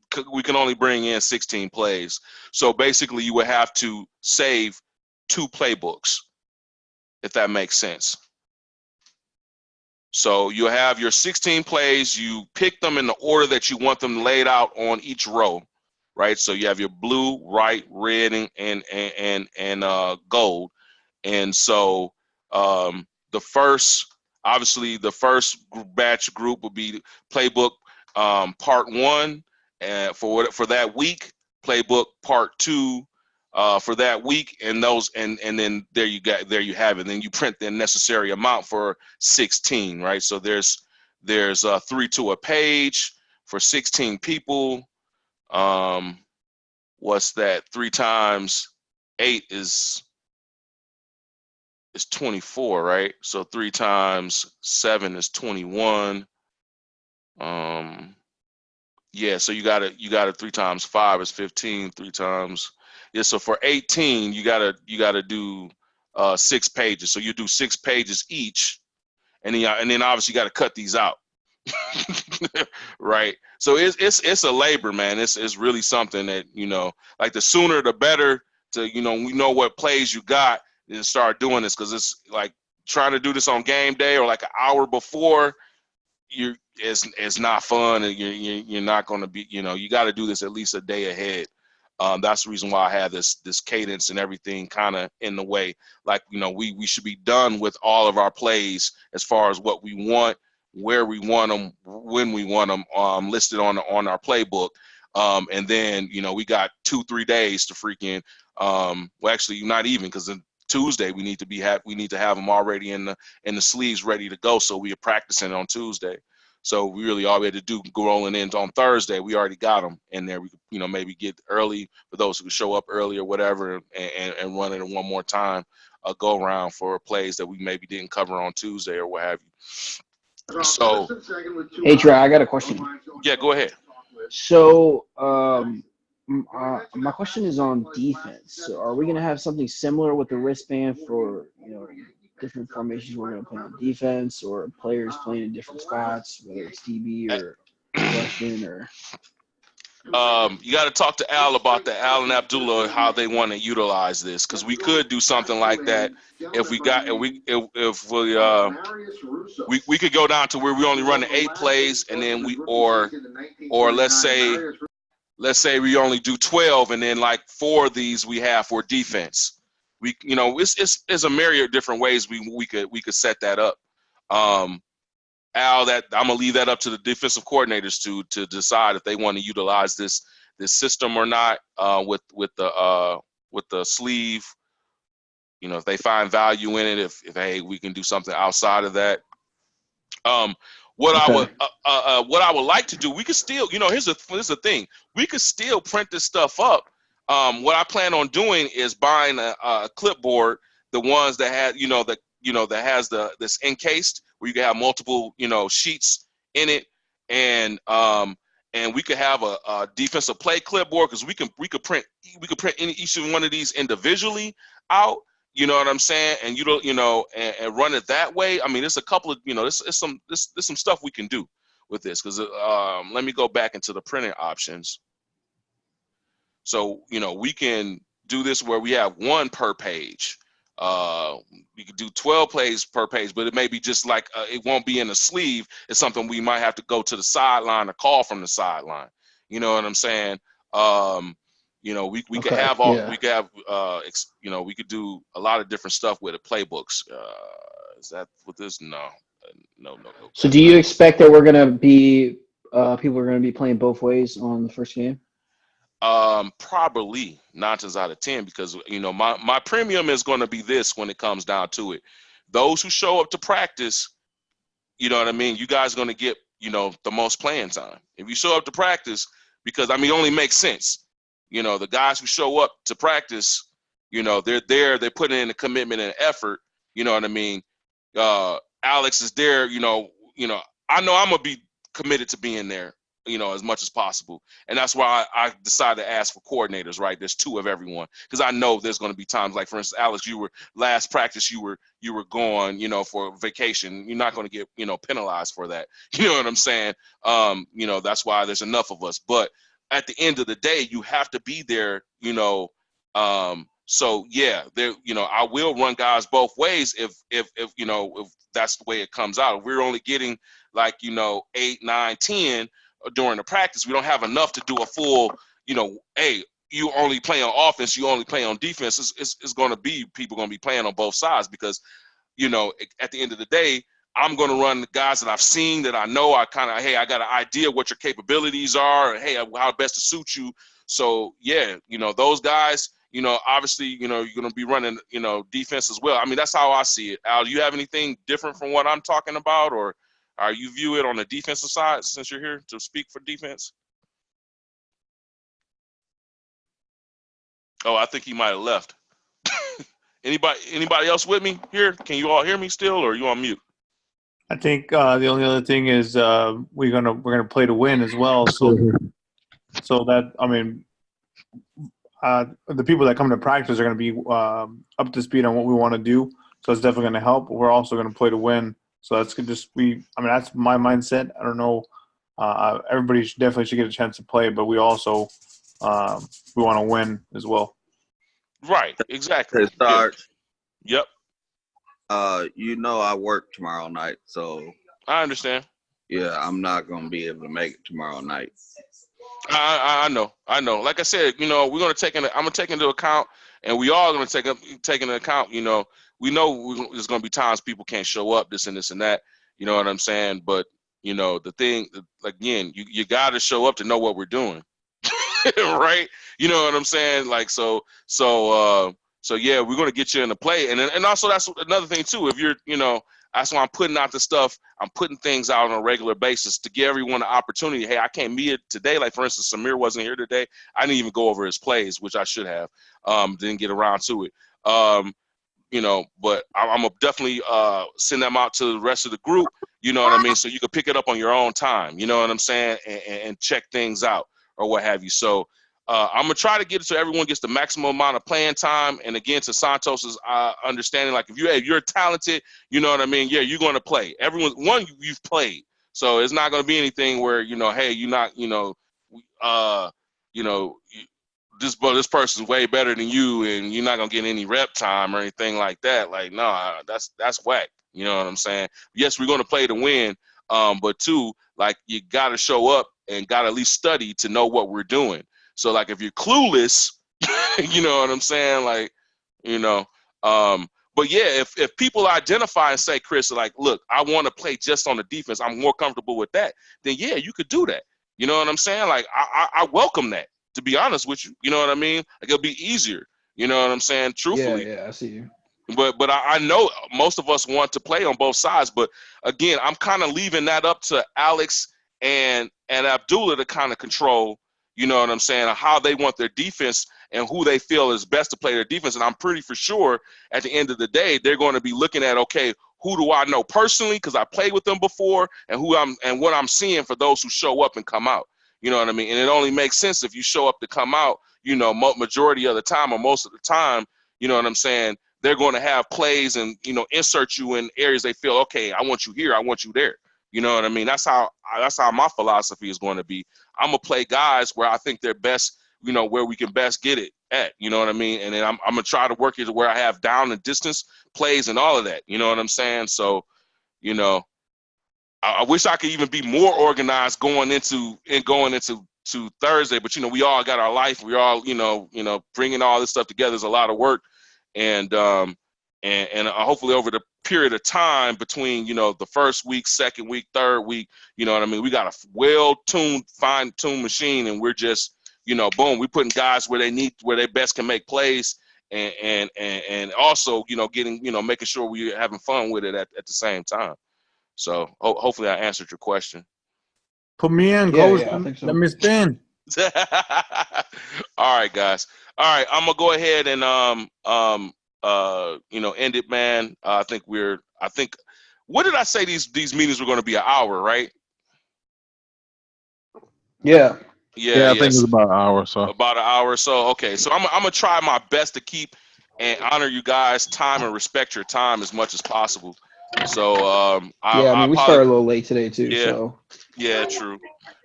bring in 16 plays. So basically, you would have to save 2 playbooks, if that makes sense. So you have your 16 plays. You pick them in the order that you want them laid out on each row, right? So you have your blue, white, red, and gold. And so the first batch group will be playbook part 1, and for that week, playbook part 2 for that week, and then there you have it. Then you print the necessary amount for 16, right? So there's 3 to a page for 16 people. What's that? 3 times 8 is 24, right? So 3 times 7 is 21. Yeah, so you got it 3 times 5 is 15, 3 times. Yeah, so for 18, you gotta do 6 pages. So you do 6 pages each, and then obviously you gotta cut these out. Right? So it's a labor, man. It's really something that, like the sooner the better to, we know what plays you got and start doing this, because it's like trying to do this on game day or like an hour before. It's not fun, and you're not going to be, you got to do this at least a day ahead. That's the reason why I have this cadence and everything kind of in the way. Like, we should be done with all of our plays as far as what we want, where we want them, when we want them, listed on our playbook. And then, we got 2-3 days to freaking well, actually not even, because then Tuesday we need to have them already in the sleeves ready to go, so we are practicing on Tuesday. So we really all we had to do go rolling in on Thursday. We already got them in there. We could, maybe get early for those who could show up early or whatever, and run it one more time, a go around for plays that we maybe didn't cover on Tuesday or what have you. So, hey Trey, I got a question. Yeah, go ahead. So, my question is on defense. So are we going to have something similar with the wristband for, different formations we're going to play on defense, or players playing in different spots, whether it's DB or Russian or? You got to talk to Al about that, Al and Abdullah, how they want to utilize this, because we could do something like that if we could go down to where we only run the 8 plays, and then or let's say we only do 12, and then like 4 of these we have for defense. It's a myriad of different ways we could set that up. Al, that I'm gonna leave that up to the defensive coordinators to decide if they want to utilize this system or not, with the sleeve. If they find value in it, if hey, we can do something outside of that. What I would like to do, we could still, here's the thing, we could still print this stuff up. What I plan on doing is buying a clipboard, the ones that had, that has this encased, where you can have multiple, sheets in it, and we could have a defensive play clipboard, because we could print each one of these individually out. You know what I'm saying? And and run it that way. I mean, it's a couple of, there's some stuff we can do with this, because let me go back into the printing options. So, we can do this where we have 1 per page. We could do 12 plays per page, but it may be just like it won't be in the sleeve. It's something we might have to go to the sideline or call from the sideline. You know what I'm saying? We could have all, yeah. We could have, we could do a lot of different stuff with the playbooks. Is that what this? No. So do you expect that we're going to be, people are going to be playing both ways on the first game? Probably 9 times out of 10, because, my premium is going to be this when it comes down to it. Those who show up to practice, you know what I mean? You guys are going to get, the most playing time. If you show up to practice, because, it only makes sense. The guys who show up to practice, they're there, they're putting in the commitment and effort. You know what I mean? Alex is there, I know I'm going to be committed to being there, as much as possible. And that's why I decided to ask for coordinators, right? There's 2 of everyone, because I know there's going to be times, like, for instance, Alex, you were last practice, you were gone, for vacation. You're not going to get, penalized for that. You know what I'm saying? That's why there's enough of us. But at the end of the day, you have to be there, so yeah, there, I will run guys both ways if that's the way it comes out. If we're only getting like, 8, 9, 10 during the practice, we don't have enough to do a full, hey, you only play on offense, you only play on defense. It's going to be, people going to be playing on both sides, because, at the end of the day, I'm going to run the guys that I've seen, that I know, I got an idea what your capabilities are, and hey, how best to suit you. So yeah, those guys, obviously, you're going to be running, defense as well. That's how I see it. Al, do you have anything different from what I'm talking about, or you view it on the defensive side, since you're here to speak for defense? Oh, I think he might have left. Anybody else with me here? Can you all hear me still, or are you on mute? I think the only other thing is we're gonna play to win as well. So that, the people that come to practice are going to be up to speed on what we want to do. So it's definitely going to help. We're also going to play to win. So that's going to just be, that's my mindset. I don't know. Everybody definitely should get a chance to play, but we also we want to win as well. Right. Exactly. Hey, Sarge. Yep. I work tomorrow night, so I understand. Yeah, I'm not gonna be able to make it tomorrow night. I know. Like I said, we're gonna I'm gonna take into account, and we all gonna take into account. We know there's gonna be times people can't show up, this and that. You know what I'm saying? But the thing, again, you got to show up to know what we're doing. right? You know what I'm saying? Like so yeah, we're gonna get you in the play, and also that's another thing too. If you're, that's why I'm putting out the stuff. I'm putting things out on a regular basis to give everyone the opportunity. Hey, I can't meet it today. Like for instance, Samir wasn't here today. I didn't even go over his plays, which I should have. Didn't get around to it. But I'm gonna definitely send them out to the rest of the group. You know what I mean? So you can pick it up on your own time. You know what I'm saying? And check things out or what have you. So I'm gonna try to get it so everyone gets the maximum amount of playing time. And again, to Santos's understanding, like if you're talented, you know what I mean? Yeah, you're gonna play. You've played, so it's not gonna be anything where hey, you're not, uh, you know, this person's way better than you, and you're not gonna get any rep time or anything like that. Like, no, that's whack. You know what I'm saying? Yes, we're gonna play to win, but two, like you gotta show up and gotta at least study to know what we're doing. So like if you're clueless, you know what I'm saying? Like, you know, but yeah, if people identify and say, Chris, like, look, I want to play just on the defense, I'm more comfortable with that, then yeah, you could do that. You know what I'm saying? Like I welcome that, to be honest with you. You know what I mean? Like it'll be easier. You know what I'm saying? Truthfully. Yeah, I see you. But I know most of us want to play on both sides. But again, I'm kind of leaving that up to Alex and Abdullah to kind of control, you know what I'm saying, how they want their defense and who they feel is best to play their defense. And I'm pretty for sure at the end of the day, they're going to be looking at, okay, who do I know personally because I played with them before, and what I'm seeing for those who show up and come out. You know what I mean? And it only makes sense if you show up to come out, majority of the time or most of the time, you know what I'm saying, they're going to have plays and, insert you in areas they feel, okay, I want you here, I want you there. You know what I mean? That's how my philosophy is going to be. I'm going to play guys where I think they're best, where we can best get it at, you know what I mean? And then I'm going to try to work it to where I have down and distance plays and all of that. You know what I'm saying? So, I wish I could even be more organized going into Thursday, but we all got our life. We all, bringing all this stuff together is a lot of work, and hopefully over the period of time between the first week, second week, third week, you know what I mean. We got a well-tuned, fine-tuned machine, and we're just boom, we putting guys where they best can make plays, and also getting making sure we're having fun with it at the same time. So hopefully I answered your question. Put me in, coach. I think so. Let me spin. All right, guys. All right, I'm gonna go ahead and end it, man. I think what did I say these meetings were gonna be an hour, right? Yeah. Yeah, I think it's about an hour or so. About an hour or so. Okay, so I'm gonna try my best to keep and honor you guys' time and respect your time as much as possible. So we started a little late today too. Yeah. So yeah, true.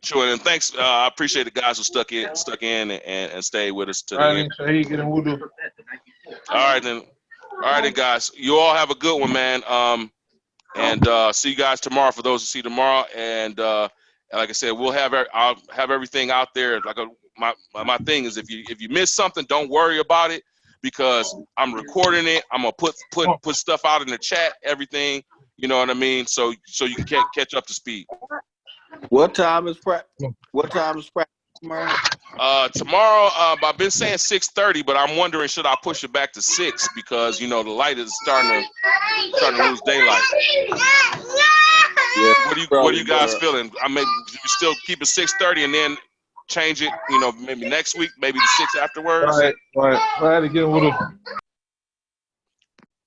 Sure, and thanks. I appreciate the guys who stuck in and stayed with us to the end. All right then, guys. You all have a good one, man. And see you guys tomorrow. For those who see tomorrow, and like I said, I'll have everything out there. Like my thing is, if you miss something, don't worry about it because I'm recording it. I'm gonna put stuff out in the chat, everything. You know what I mean? So you can catch up to speed. What time is practice? What time is practice tomorrow? Tomorrow, I've been saying 6:30, but I'm wondering should I push it back to 6 because the light is starting to lose daylight. Yeah, What are you guys feeling? I mean, do you still keep it 6:30 and then change it? Maybe next week, maybe the 6 afterwards.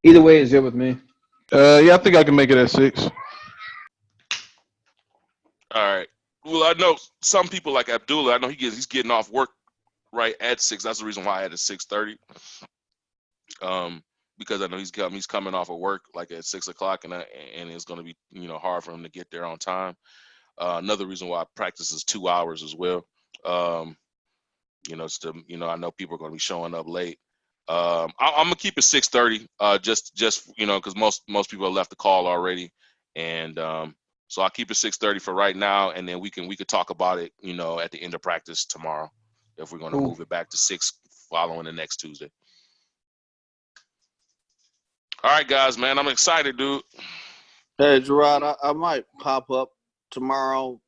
either way is good with me. Yeah, I think I can make it at 6. All right. Well, I know some people like Abdullah. I know he's getting off work right at 6. That's the reason why I had it 6:30. Because I know he's coming off of work like at 6 o'clock, and it's going to be hard for him to get there on time. Another reason why practice is 2 hours as well. I know people are going to be showing up late. I'm gonna keep it 6:30. Just because most people have left the call already, and so I'll keep it 6:30 for right now, and then we could talk about it, at the end of practice tomorrow, if we're gonna move it back to 6 following the next Tuesday. All right, guys, man, I'm excited, dude. Hey, Gerard, I might pop up tomorrow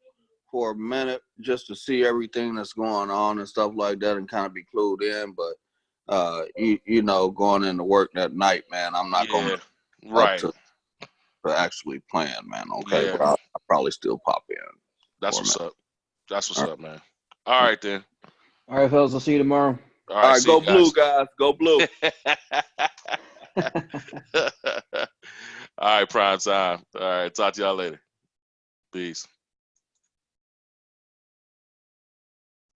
for a minute just to see everything that's going on and stuff like that and kind of be clued in. But you know, going into work that night, man, I'm not going Yeah. to Right. up to actually playing, man. Okay, Yeah. but I'll probably still pop in. That's for a what's minute. up. That's what's All up, man. All right then. All right, fellas. I'll see you tomorrow. All All right, right, see you go blue, guys. Go blue. All right, prime time. All right, talk to y'all later. Peace.